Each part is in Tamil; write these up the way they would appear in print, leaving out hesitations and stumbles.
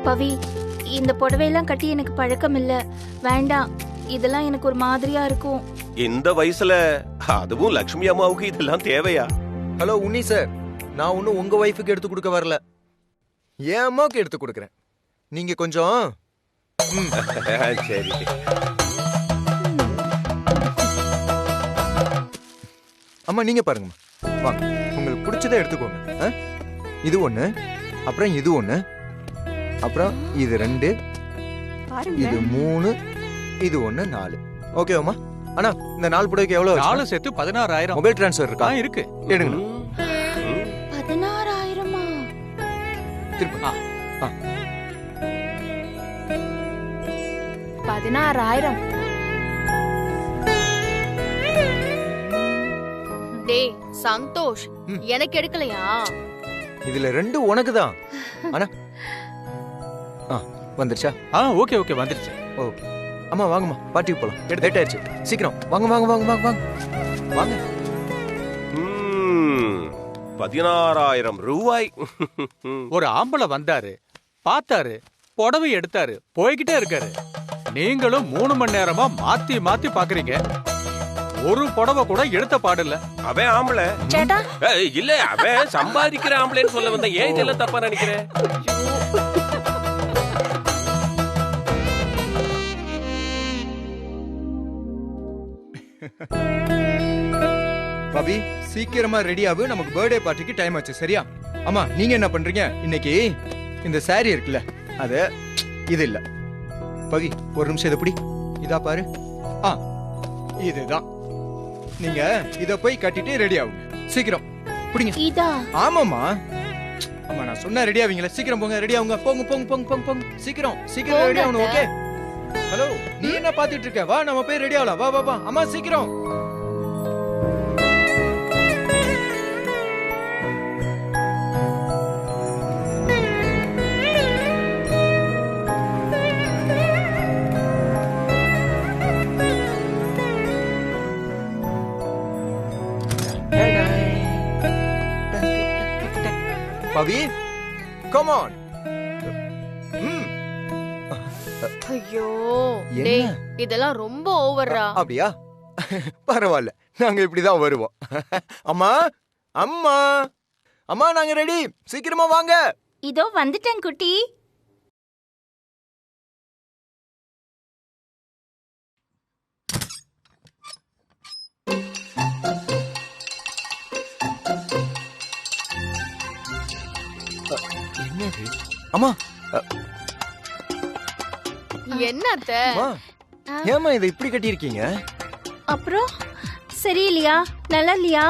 பவி, இந்த புடவையெல்லாம் கட்டி எனக்கு பழக்கம் இல்ல, வேண்டாம். இதெல்லாம் எனக்கு ஒரு மாதிரியா இருக்கும். இந்த வயசுல அதுவும் லட்சுமி அம்மாவுக்கு இதெல்லாம் தேவையா? ஹலோ உன்னி சார், நான் ஒன்னும் உங்க ஒய்ஃபுக்கு எடுத்து கொடுக்க வரல, என் அம்மாவுக்கு எடுத்து கொடுக்கறேன். நீங்க கொஞ்சம் சரி. அம்மா நீங்க பாருங்கம்மா, வாங்க, உங்களுக்கு பிடிச்சதை எடுத்துக்கோங்க. இது ஒண்ணு, அப்புறம் இது ஒண்ணு, அப்புறம் இது 2, இது 3, இது 1 4. ஓகேவாம்மா? அண்ணா இந்த 4 புடவைக்கு எவ்வளவு? 4 சேர்த்து 16,000. மொபைல் டிரான்ஸ்ஃபர் இருக்கா? இருக்கு, எடுங்க. 16,000-ஆ? திருப்பி 16,000. டேய் சந்தோஷ், எனக்கு எடுக்கலையா? இதுல 2 உனக்கு தான். அண்ணா வந்துருச்சா? ஓகே ஓகே வந்துருச்சு. ஓகே அம்மா வாங்கம்மா, பார்ட்டிக்கு போலாம். லேட் ஆயிடுச்சு, சீக்கிரம் வாங்க வாங்க வாங்க வாங்க வாங்க வாங்க. 16,000 ரூபாய். ஒரு ஆம்பளை வந்தாரு, பார்த்தாரு, புடவை எடுத்தாரு, போய்கிட்டே இருக்காரு. நீங்களும் 3 மணி நேரமா மாத்தி மாத்தி பாக்குறீங்க, ஒரு புடவை கூட எடுத்த பாடல. அவன் ஆம்பளை இல்ல, அவன் சம்பாதிக்கிற ஆம்பளைன்னு சொல்ல வந்த. ஏன் இதெல்லாம் தப்பா நினைக்கிறேன்? பவி சீக்கிரமா ரெடி ஆகு, நமக்கு பர்த்டே பார்ட்டிக்கு டைம் ஆச்சு. சரியா? அம்மா நீங்க என்ன பண்றீங்க? இன்னைக்கு இந்த சாரி இருக்குல்ல, அது இது இல்ல. பவி ஒரு நிமிஷம் இதை பிடி, இதா பாரு. இதுதான். நீங்க இத போய் கட்டிட்டு ரெடி ஆகுங்க. சீக்கிரம் பிடிங்க. இதா? ஆமாமா. அம்மா நான் சொன்னா ரெடி ஆவீங்களா? சீக்கிரம் போங்க, ரெடி ஆகுங்க. போங்க போங்க போங்க போங்க போங்க, சீக்கிரம் சீக்கிரம் ரெடி ஆகணும். ஓகே? ஹலோ, நீ என்ன பாத்துட்டு இருக்க? வா நம்ம போய் ரெடி ஆகலாம். வா வா வா. அம்மா சீக்கிரம். பவி கம் ஆன். ஐயோ டேய், இதெல்லாம் ரொம்ப ஓவரா. அப்படியா? பரவாயில்ல, நாங்க இப்படிதான் வருவோம். அம்மா அம்மா அம்மா நாங்க ரெடி, சீக்கிரமா வாங்க. இதோ வந்துட்டேன் குட்டி. அம்மா என்னத்த? ஏமா இதை இப்படி கட்டி இருக்கீங்க? அப்புறம் சரியில்லையா? நல்லா இல்லையா?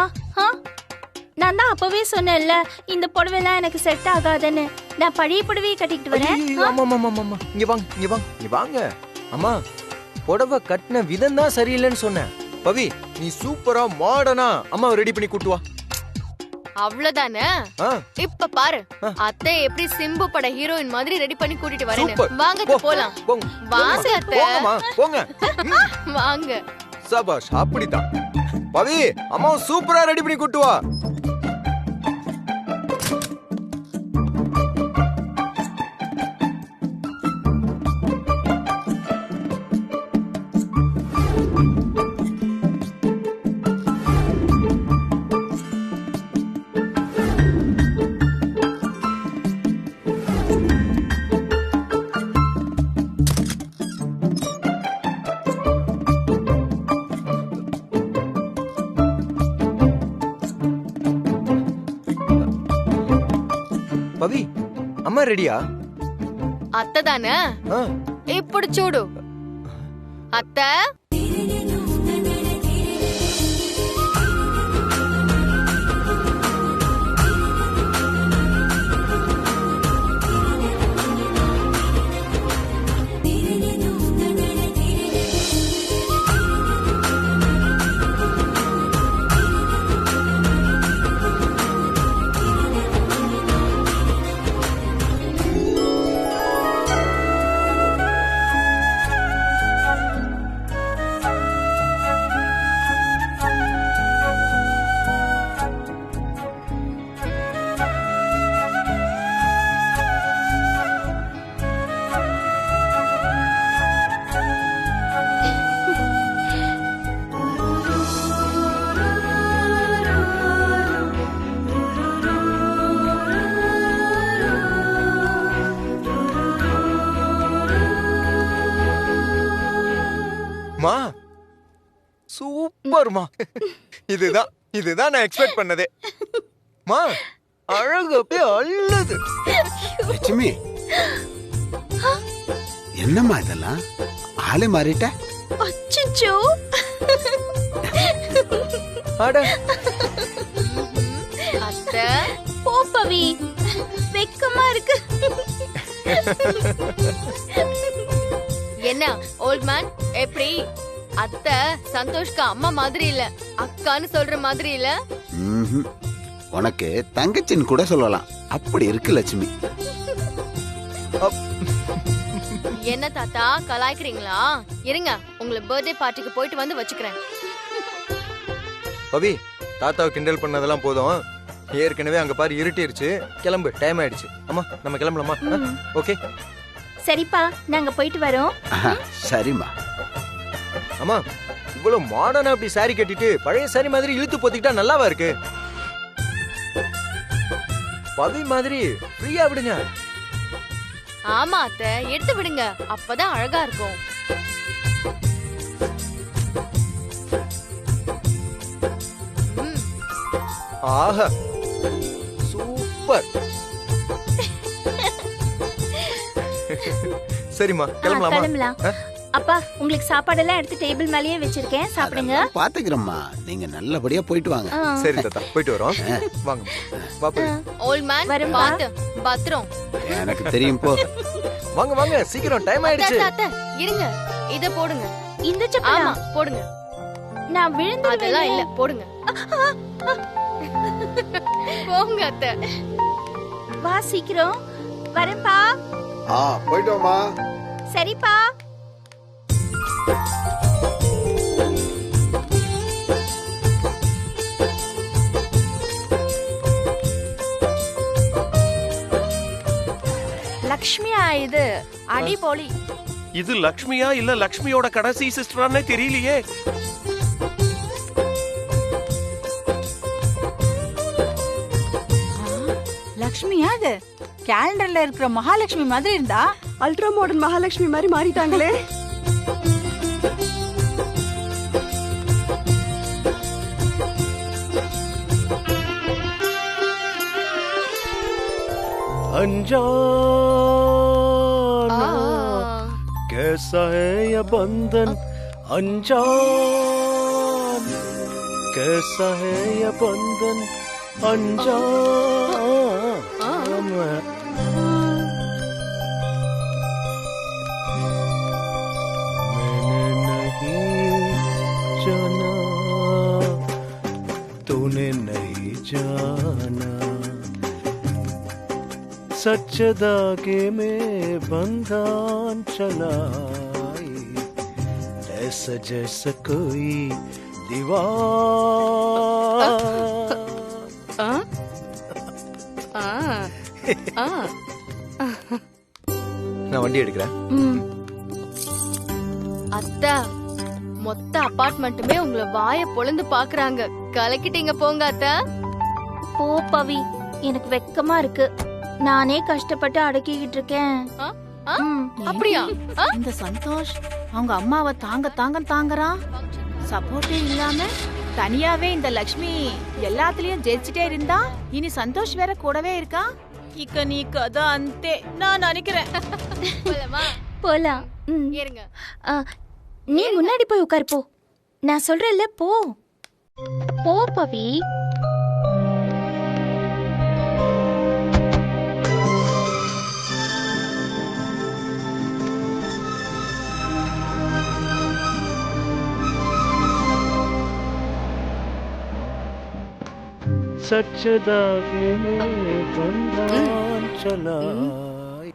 நான் தான் அப்பவே சொன்னேன்ல, இந்த புடவைலாம் எனக்கு செட் ஆகாதுன்னு. நான் பழைய புடவையை கட்டிட்டு வரேன். ஆமா ஆமா ஆமா, இங்க வாங்க இங்க வாங்க இங்க வாங்க. அம்மா புடவை கட்டின விதம் தான் சரியில்லைன்னு சொன்னேன். பவி நீ சூப்பரா மாடர்னா அம்மா ரெடி பண்ணி கூட்டு வா. அவ்வளவுதானே? இப்ப பாரு அத்தை எப்படி சிம்பு பட ஹீரோயின் மாதிரி ரெடி பண்ணி கூட்டிட்டு வரேன். வாங்க போலாம். வாங்க அத்தை, போங்க வாங்க. சபாஷ், அப்படிதான். பவி அம்மா சூப்பரா ரெடி பண்ணி கூட்டு வா. பவி அம்மா ரெடியா? அத்தை தானே, இப்படி சூடு. அத்தை சூப்பர்மா. இதுதான் நான் எக்ஸ்பெக்ட் பண்ணதே. மா அழகு அப்படியே அள்ளுது. லட்சுமி, என்னம்மா இதெல்லாம்? ஆளே மாறிட்ட. அச்சச்சோ. அட அத்தை போ பவி, வெக்கமா இருக்கு. என்ன ஓல்ட் மேன், எப்படி அத்தை சந்தோஷ்க்கு அம்மா மாதிரி இல்ல, அக்கான்னு சொல்ற மாதிரி இல்ல? ம்ஹும். உனக்கு தங்கச்சின்னு கூட சொல்லலாம், அப்படி இருக்கு லட்சுமி. என்ன தாத்தா கலாய்க்கிறீங்களா? இருங்க, உங்களை பர்த்டே பார்ட்டிக்கு போயிட்டு வந்து வச்சுக்கிறேன். பவி, தாத்தாவை கிண்டல் பண்ணதெல்லாம் போதும். ஏற்கனவே அங்க பாரு இருட்டிருச்சு. கிளம்பு, டைம் ஆயிடுச்சு. அம்மா நம்ம கிளம்பலாமா? ஓகே சரிப்பா, நாங்க போயிட்டு வரோம். ஆஹா, சரிம்மா. அம்மா, இவ்வளவு மாடர்னா அப்படி சாரி கட்டிட்டு பழைய சாரி மாதிரி இழுத்து போத்திக்கிட்டா நல்லாவா இருக்கு? பவி மாதிரி ஃப்ரீயா விடுங்க. ஆமா அத்தை, எடுத்து விடுங்க, அப்பதான் அழகா இருக்கும். ஆஹா, சூப்பர். சரிம்மா, கிளம்பலாமா? கிளம்பலாம். அப்பா, உங்களுக்கு சாப்பாடெல்லாம் எடுத்து டேபிள் மேலேயே வச்சிருக்கேன், சாப்பிடுங்க. பாத்துக்கிறோம்மா, நீங்க நல்லபடியா போயிட்டு வாங்க. சரி தாத்தா, போயிட்டு வரோம். வாங்க பாப்பா. ஓல்ட் மேன், வரும் பாத்து பத்திரம். எனக்கு தெரியும், போ. வாங்க வாங்க, சீக்கிரம், டைம் ஆயிடுச்சு. அத்தை இருங்க, இத போடுங்க. இந்த செப்பலா? ஆமா போடுங்க. நான் விழுந்து அதெல்லாம் இல்ல, போடுங்க. போங்க அத்தை. வா சீக்கிரம். வரேன்ப்பா. போயிட்டு வாமா. சரிப்பா. லக்ஷ்மியா இது? அடிபொலி. இது லக்ஷ்மியா இல்ல லக்ஷ்மியோட கடைசி சிஸ்டரானே தெரியலையே. லக்ஷ்மியா இது? கேலண்டர்ல இருக்கிற மகாலட்சுமி மாதிரி இருந்தா அல்ட்ரா மாடர்ன் மகாலட்சுமி மாதிரி மாறிட்டாங்களே. अनजाना कैसा है यह बंधन, अनजान कैसा है यह बंधन, अनजान मैंने नहीं जाना, तूने नहीं जाना, सच धागे में बंधन चलाई, ऐसा जैसा कोई दीवार. நான் வண்டி எடுக்கிறேன். அத்தை, மொத்த அபார்ட்மெண்ட்டுமே உங்களை வாய பொளந்து பாக்குறாங்க. கலக்கிட்டீங்க போங்க அத்தை. போ பவி, எனக்கு வெக்கமா இருக்கு. நானே கஷ்டப்பட்டு அடக்கிக்கிட்டு இருக்கேன். அப்படியா? இந்த சந்தோஷ் அவங்க அம்மாவை தாங்கறான். சப்போர்ட்டே இல்லாம தனியாவே இந்த லக்ஷ்மி எல்லாத்துலயும் ஜெயிச்சுட்டே இருந்தா, இனி சந்தோஷ் வேற கூடவே இருக்கா. இக்க நீ கதை அந்தே நான் நினைக்கிறேன். போலாமா? போலாம். ஏறுங்க. நீ முன்னாடி போய் உட்காரு. போ, நான் சொல்றேன்ல, போ போ பவி. सच धागे में बंधन चलाई.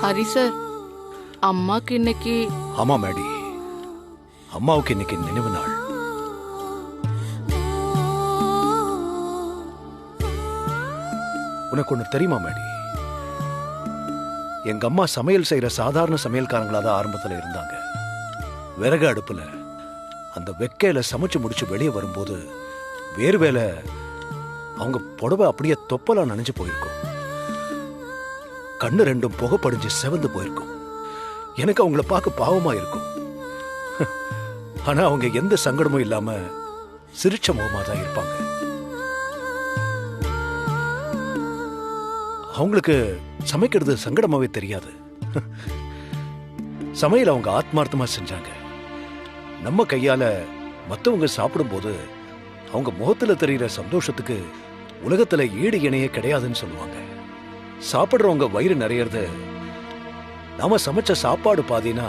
ஹரி சார், அம்மாக்கு இன்னைக்கு. ஆமா மேடி, அம்மாவுக்கு இன்னைக்கு நினைவு நாள். உனக்கு ஒண்ணு தெரியுமா மேடி? எங்க அம்மா சமையல் செய்யற சாதாரண சமையல்காரங்களா தான் ஆரம்பத்துல இருந்தாங்க. விறகு அடுப்புல அந்த வெக்கையில சமைச்சு முடிச்சு வெளியே வரும்போது வேர்வேல அவங்க புடவை அப்படியே தொப்பலா நனைஞ்சு போயிருக்கும். கண்ணு ரெண்டும் புகை படிஞ்சு செவந்து போயிருக்கும். எனக்கு அவங்கள பார்க்க பாவமா இருக்கும். ஆனா அவங்க எந்த சங்கடமும் இல்லாம சிரிச்ச முகமா தான் இருப்பாங்க. அவங்களுக்கு சமைக்கிறது சங்கடமாவே தெரியாது. சமையல் அவங்க ஆத்மார்த்தமா செஞ்சாங்க. நம்ம கையால மத்தவங்க சாப்பிடும்போது அவங்க முகத்துல தெரிகிற சந்தோஷத்துக்கு உலகத்துல ஈடு இணையே கிடையாதுன்னு சொல்லுவாங்க. சாப்பிடுறவங்க வயிறு நிறையறது நாம சமைச்ச சாப்பாடு பாதினா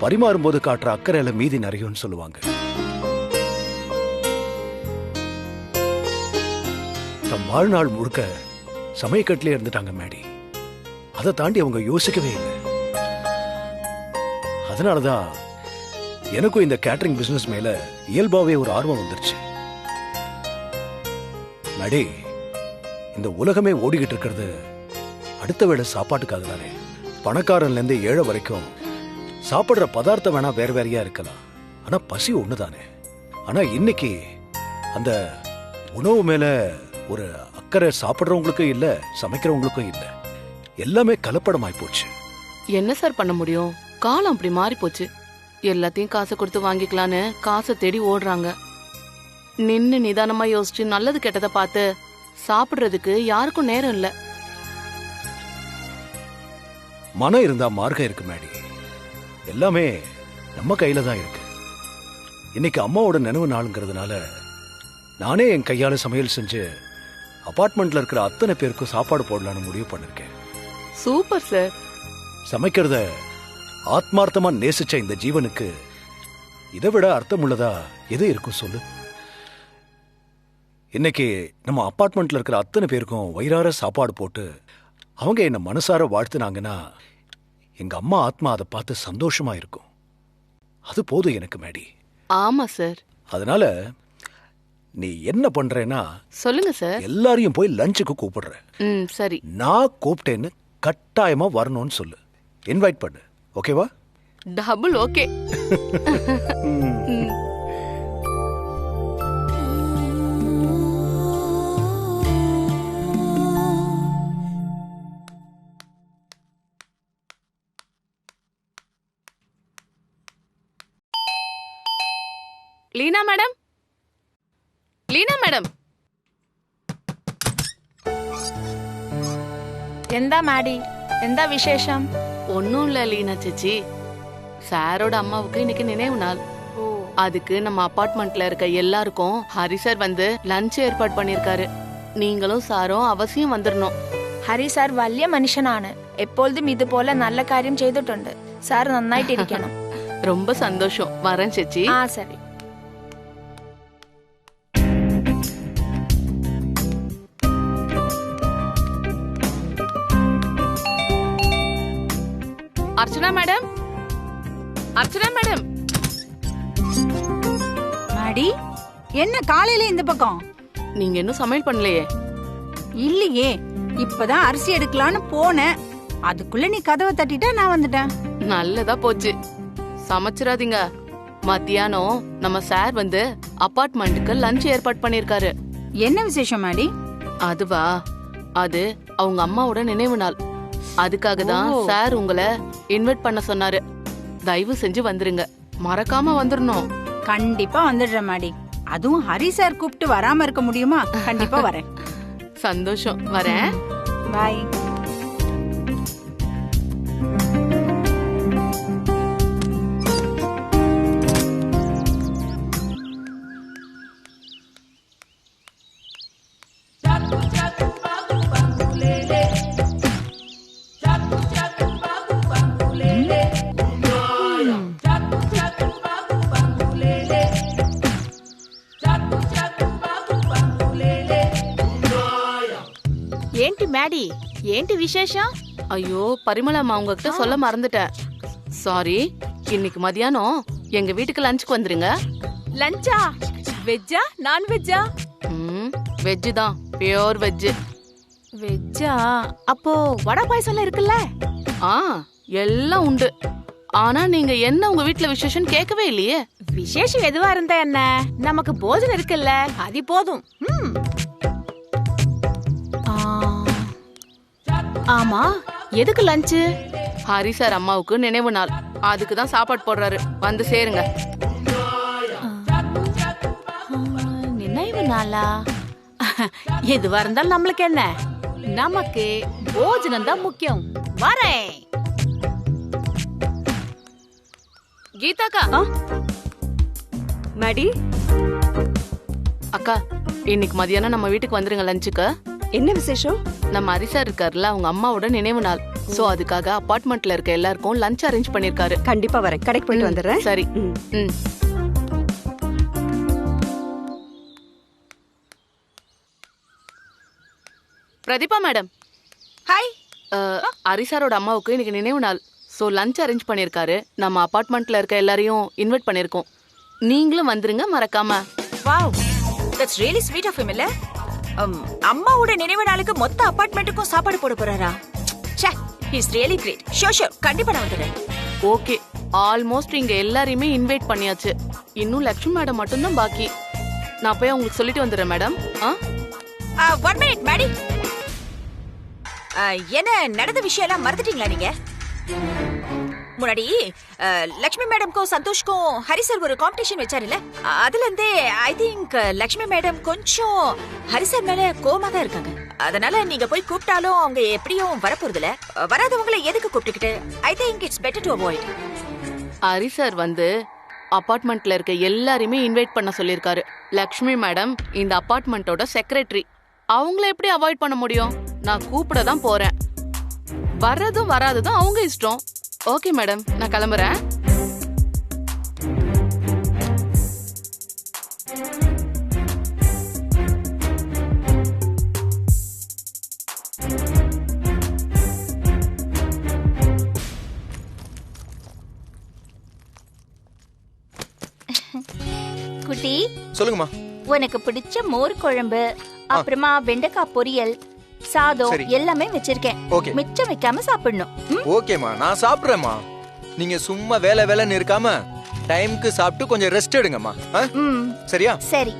பரிமாறும் போது காட்டுற அக்கறையில மீதி நிறையும்னு சொல்லுவாங்க. தம் வாழ்நாள் முழுக்க சமயக்கட்டிலே இருந்துட்டாங்க மேடி. அதை தாண்டி அவங்க யோசிக்கவே இல்லை. அதனாலதான் எனக்கும் இந்த கேட்டரிங் பிசினஸ் மேல இயல்பாவே ஒரு ஆர்வம் வந்துருச்சு. மேடி, இந்த உலகமே ஓடிக்கிட்டு இருக்கிறது அடுத்த வேளை சாப்பாட்டுக்காக தானே. பணக்காரன்ல இருந்து ஏழை வரைக்கும் சாப்பிடுற பதார்த்தம் வேணா வேற வேறையா இருக்கலாம், ஆனா பசி ஒண்ணுதானே. ஆனா இன்னைக்கு அந்த உணவு மேல ஒரு அக்கறை சாப்பிடுறவங்களுக்கும் இல்ல, சமைக்கிறவங்களுக்கும் இல்ல. எல்லாமே கலப்படமாய் போச்சு. என்ன சார் பண்ண முடியும்? காலம் அப்படி மாறி போச்சு. எல்லாத்தையும் காசை கொடுத்து வாங்கிக்கலான்னு காசை தேடி ஓடுறாங்க. நின்னு நிதானமா யோசிச்சு நல்லது கெட்டதை பார்த்து சாப்பிடுறதுக்கு யாருக்கும் நேரம் இல்ல. மனம் இருந்தா மார்க்கம் இருக்கு மேடி. எல்லாமே நம்ம கையில தான் இருக்கு. இன்னைக்கு அம்மாவோட நினைவு நாளுங்கிறதுனால நானே என் கையால சமையல் செஞ்சு அபார்ட்மெண்ட்ல இருக்கிற அத்தனை பேருக்கும் சாப்பாடு போடலான்னு முடிவு பண்ணிருக்கேன். Super sir. சமைக்கிறத ஆத்மார்த்தமா நேசிச்ச இந்த ஜீவனுக்கு இதை விட அர்த்தம் உள்ளதா எது இருக்கும் சொல்லு? இன்னைக்கு நம்ம அபார்ட்மெண்ட்ல இருக்கிற அத்தனை பேருக்கும் வயிறார சாப்பாடு போட்டு அவங்க என்ன மனசார வாழ்த்துனாங்கன்னா எங்க அம்மா ஆத்மா அதை பார்த்து சந்தோஷமா இருக்கும். அது போதும் எனக்கு மேடி. ஆமா சார். அதனால நீ என்ன பண்றேன்னா சொல்லுங்க சார். எல்லாரையும் போய் லஞ்சுக்கு கூப்பிடுறேன். சரி. நான் கூப்பிட்டேன்னு கட்டாயமா வரணும்னு சொல்லு. இன்வைட் பண்ணு. ஓகேவா? Double okay. Leena madam, Leena madam. എന്താ മാഡി, എന്താ വിശേഷം? ஒன்னும் இல்ல லீனா சேச்சி, சாரோட அம்மாவுக்கு இன்னைக்கு நினைவு நாள். அதுக்கு நம்ம அபார்ட்மெண்ட்ல இருக்க எல்லாருக்கும் ஹரி சார் வந்து லஞ்ச் ஏற்பாடு பண்ணிருக்காரு. நீங்களும் சாரும் அவசியம் வந்துடணும். ഹരി സാർ വലിയ മനുഷ്യനാണ്. എപ്പോഴും ഇതുപോലെ നല്ല കാര്യം ചെയ്തിട്ടുണ്ട്. സാർ നന്നായിട്ടിരിക്കണം. ரொம்ப சந்தோஷம். வரேன் சேச்சி. ആ സരി. Archana madam, Archana madam. மாடி, என்ன காலையில இந்த பக்கம்? நீங்க இன்னும் சமையல் பண்ணலையே? இல்லையே, இப்பதான் அரிசி எடுக்கலான்னு போனேன். அதுக்குள்ள நீ கதவை தட்டிட்டா நான் வந்துட்டேன். நல்லதா போச்சு. சமைச்சிராதீங்க. மத்தியானம் நம்ம சார் வந்து அபார்ட்மெண்ட்டுக்கு லஞ்ச் ஏற்பாடு பண்ணிருக்காரு. என்ன விசேஷம் மாடி? அதுவா, அது அவங்க அம்மாவோட நினைவு நாள். அதுக்காக தான் சார் உங்களை இன்வைட் பண்ண சொன்னாரு. தயவு செஞ்சு வந்துருங்க, மறக்காம வந்துடணும். கண்டிப்பா வந்துடுறேன் மாடி. அதுவும் ஹரி சார் கூப்பிட்டு வராம இருக்க முடியுமா? கண்டிப்பா வரேன். சந்தோஷம். வரேன். பாய். ఏంటి మ్యాడీ, ఏంటి విశేషం? ஐயோ பரிமளம்மா, உங்ககிட்ட சொல்ல மறந்துட்டேன். சாரி. இன்னைக்கு மதியானம் எங்க வீட்டுக்கு லஞ்சுக்கு வந்துருங்க. லஞ்சா? வெஜ்ஜா நான் வெஜ்ஜா? வெஜ் தான், பியோர் வெஜ். வெஜ்ஜா? அப்போ வடை பாயசம்லாம் இருக்குல்ல? ஆ எல்லாம் உண்டு. ஆனா நீங்க என்ன உங்க வீட்ல விசேஷம் கேட்கவே இல்லையே. விசேஷம் எதுவா இருந்தா என்ன, நமக்கு போஜனம் இருக்குல்ல, அது போதும். ஆமா, எதுக்கு லஞ்ச்? ஹரி சார் அம்மாவுக்கு நினைவு நாள், அதுக்கு தான் சாப்பாடு போடுறாரு. வந்து சேருங்க. நினைவு நாளா? எதுவா இருந்தாலும் நம்மளுக்கு என்ன, நமக்கு போஜனம் தான் முக்கியம். வரேன். கீதாக்கா. மேடி. அக்கா, இன்னைக்கு மதியானம் நம்ம வீட்டுக்கு வந்துருங்க லஞ்சுக்கு. என்ன விசேஷம்? நம்ம ஹரி சார் இருக்காருல்ல, அவங்க அம்மாவோட நினைவு நாள். சோ அதுக்காக அபார்ட்மெண்ட்ல இருக்க எல்லாருக்கும் லஞ்ச் அரேஞ்ச் பண்ணிருக்காரு. கண்டிப்பா வரேன். கடைக்கு போயிட்டு வந்துடுறேன். சரி. பிரதீபா மேடம். ஹாய். ஹரி சாரோட அம்மாவுக்கு இன்னைக்கு நினைவு நாள். சோ லஞ்ச் அரேஞ்ச் பண்ணிருக்காரு. நம்ம அபார்ட்மெண்ட்ல இருக்க எல்லாரையும் இன்வைட் பண்ணிருக்கோம். நீங்களும் வந்துருங்க மறக்காம. Wow, that's really sweet of him. இல்ல, அம்மாவோட நினைவு நாளுக்கு மொத்த அபார்ட்மெண்ட்டுக்கும் சாப்பாடு போட போறாரா? ச்சே, he is really great. Sure sure, கண்டிப்பா நான் வந்துறேன். ஓகே, ஆல்மோஸ்ட் இங்க எல்லாரையுமே இன்வைட் பண்ணியாச்சு. இன்னும் லட்சுமி மேடம் மட்டும் தான் பாக்கி. நான் போய் உங்களுக்கு சொல்லிட்டு வந்துடுறேன் மேடம். One minute Maddy. என்ன நடந்த விஷயம் எல்லாம் மறந்துட்டீங்களா நீங்க? முன்னாடி லட்சுமி மேடம்க்கும் சந்தோஷ்க்கும் ஹரி சார் ஒரு காம்படிஷன் வச்சாருல்ல, அதுல இருந்தே ஐ திங்க் லட்சுமி மேடம் கொஞ்சம் ஹரி சார் மேல கோவமா தான் இருக்காங்க. அதனால நீங்க போய் கூப்பிட்டாலும் அவங்க எப்படியும் வரப்போறது இல்ல. வராதவங்களை எதுக்கு கூப்பிட்டுக்கிட்டு? I think it's better to avoid. Hari sir வந்து அபார்ட்மெண்ட்ல இருக்க எல்லாரையுமே இன்வைட் பண்ண சொல்லிருக்காரு. லட்சுமி மேடம் இந்த அபார்ட்மெண்டோட செக்ரட்டரி. அவங்கள எப்படி அவாய்ட் பண்ண முடியும்? நான் கூப்பிட தான் போறேன். வர்றதும் வராததும் அவங்க இஷ்டம். ஓகே மேடம், நான் கிளம்புறேன். குட்டி, சொல்லுங்கம்மா. உனக்கு பிடிச்ச மோர் குழம்பு, அப்புறமா வெண்டைக்காய் பொரியல், சாதம் எல்லாமே வச்சிருக்கேன். மிச்சம் வைக்காம சாப்பிடணும். ஓகேமா, நான் சாப்பிடுறேம்மா. நீங்க சும்மா வேலை வேலைன்னு இருக்காம டைம்க்கு சாப்பிட்டு கொஞ்சம் ரெஸ்ட் எடுங்கம்மா. சரியா? சரி.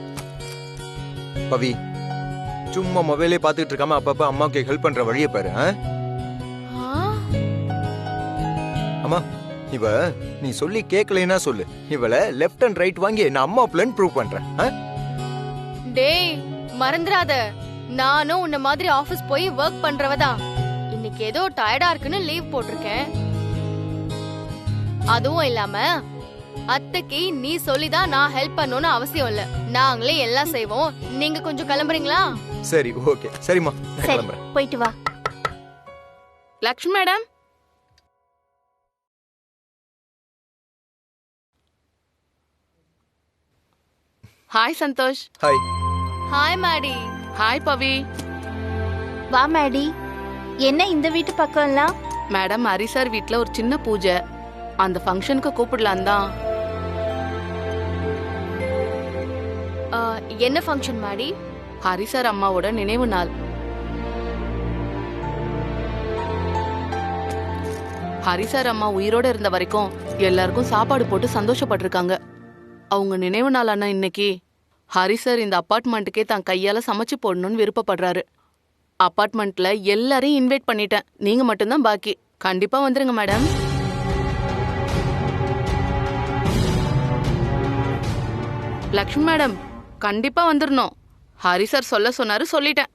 பவி, சும்மா மொபைலே பாத்துட்டு இருக்காம அப்பப்ப அம்மாவுக்கு ஹெல்ப் பண்ற வழியை பாரு. அம்மா, இவ நீ சொல்லி கேட்கலைன்னா சொல்லு, இவள லெஃப்ட் அண்ட் ரைட் வாங்கி நான் அம்மா பிளான் ப்ரூவ் பண்றேன். டேய் மறந்துடாத, நானும் உன்ன மாதிரி ஆபீஸ் போய் வர்க் பண்றவதான். இன்னைக்கு ஏதோ டயர்டா இருக்குன்னு லீவ் போட்டிருக்கேன். அதுவும் இல்லாம அத்தைக்கு நீ சொல்லிதான் நான் ஹெல்ப் பண்ணணும்னு அவசியம் இல்ல. நாங்களே எல்லாம் செய்வோம். நீங்க கொஞ்சம் கிளம்புறீங்களா? சரி, ஓகே. சரிம்மா, நான் கிளம்புறேன். போயிட்டு வா. Lakshmi madam. Hi Santhosh. Hi. Hi Maddy. Hi Pavi. வா மேடி. என்ன இந்த வீட்டு பக்கம்லாம்? மேடம், ஹரி சார் வீட்ல ஒரு சின்ன பூஜை, அந்த ஃபங்க்ஷனுக்கு கூப்பிடலாம் தான். என்ன ஃபங்க்ஷன் மேடி? ஹரி சார் அம்மாவோட நினைவு நாள். ஹரி சார் அம்மா உயிரோட இருந்த வரைக்கும் எல்லாருக்கும் சாப்பாடு போட்டு சந்தோஷப்பட்டிருக்காங்க. அவங்க நினைவு நாள் அண்ணா இன்னைக்கு ஹரி சார் இந்த அபார்ட்மெண்ட்டுக்கே தான் கையால சமைச்சு போடணும்னு விருப்பப்படுறாரு. அபார்ட்மெண்ட்ல எல்லாரையும் இன்வைட் பண்ணிட்டேன். நீங்க மட்டும்தான் பாக்கி. கண்டிப்பா வந்துருங்க மேடம். லக்ஷ்மி மேடம், கண்டிப்பா வந்துடணும். ஹரி சார் சொல்ல சொன்னாரு, சொல்லிட்டேன்.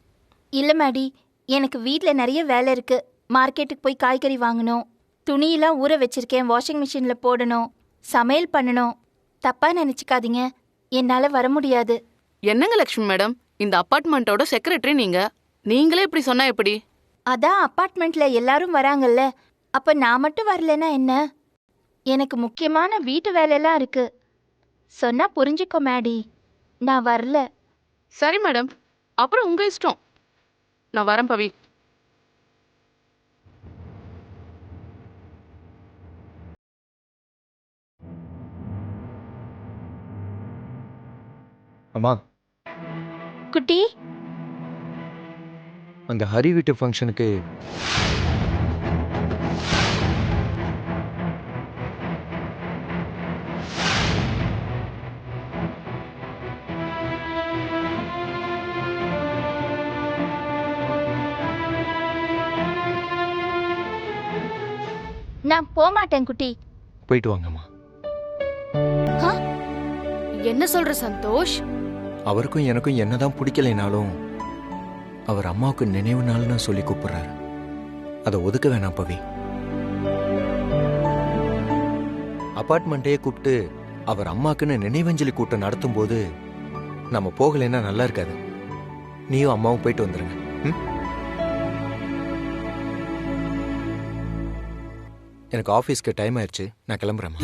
இல்ல மேடி, எனக்கு வீட்ல நிறைய வேலை இருக்கு. மார்க்கெட்டுக்கு போய் காய்கறி வாங்கணும், துணியெல்லாம் ஊற வச்சிருக்கேன், வாஷிங் மிஷின்ல போடணும், சமையல் பண்ணணும். தப்பா நினைச்சுக்காதீங்க, என்னால வர முடியாது. என்னங்க லக்ஷ்மி மேடம், இந்த அபார்ட்மெண்டோட செக்ரட்டரி நீங்க, நீங்களே இப்படி சொன்னா எப்படி? அதான் அபார்ட்மெண்ட்ல எல்லாரும் வராங்கல்ல, அப்ப நான் மட்டும் வரலன்னா என்ன? எனக்கு முக்கியமான வீட்டு வேலையெல்லாம் இருக்கு. சொன்னா புரிஞ்சுக்கோ மேடி, நான் வரல. சரி மேடம், அப்புறம் உங்க இஷ்டம். நான் வரேன் பவி. அம்மா. குட்டி, அந்த ஹரி வீட்டு ஃபங்க்ஷனுக்கு நான் போக மாட்டேன் குட்டி. போயிட்டு வாங்கம்மா. என்ன சொல்ற சந்தோஷ்? அவருக்கும் எனக்கும் என்னதான் பிடிக்கலைனாலும் அவர் அம்மாவுக்கு நினைவு நாள்னு சொல்லி கூப்பிடுறாரு. அதை ஒதுக்க வேணாம் பவி. அபார்ட்மெண்ட்டையே கூப்பிட்டு அவர் அம்மாக்குன்னு நினைவஞ்சலி கூட்டம் நடத்தும் போது நம்ம போகலைன்னா நல்லா இருக்காது. நீயும் அம்மாவும் போயிட்டு வந்துருங்க. எனக்கு ஆஃபீஸ்க்கு டைம் ஆயிடுச்சு, நான் கிளம்புறேம்மா.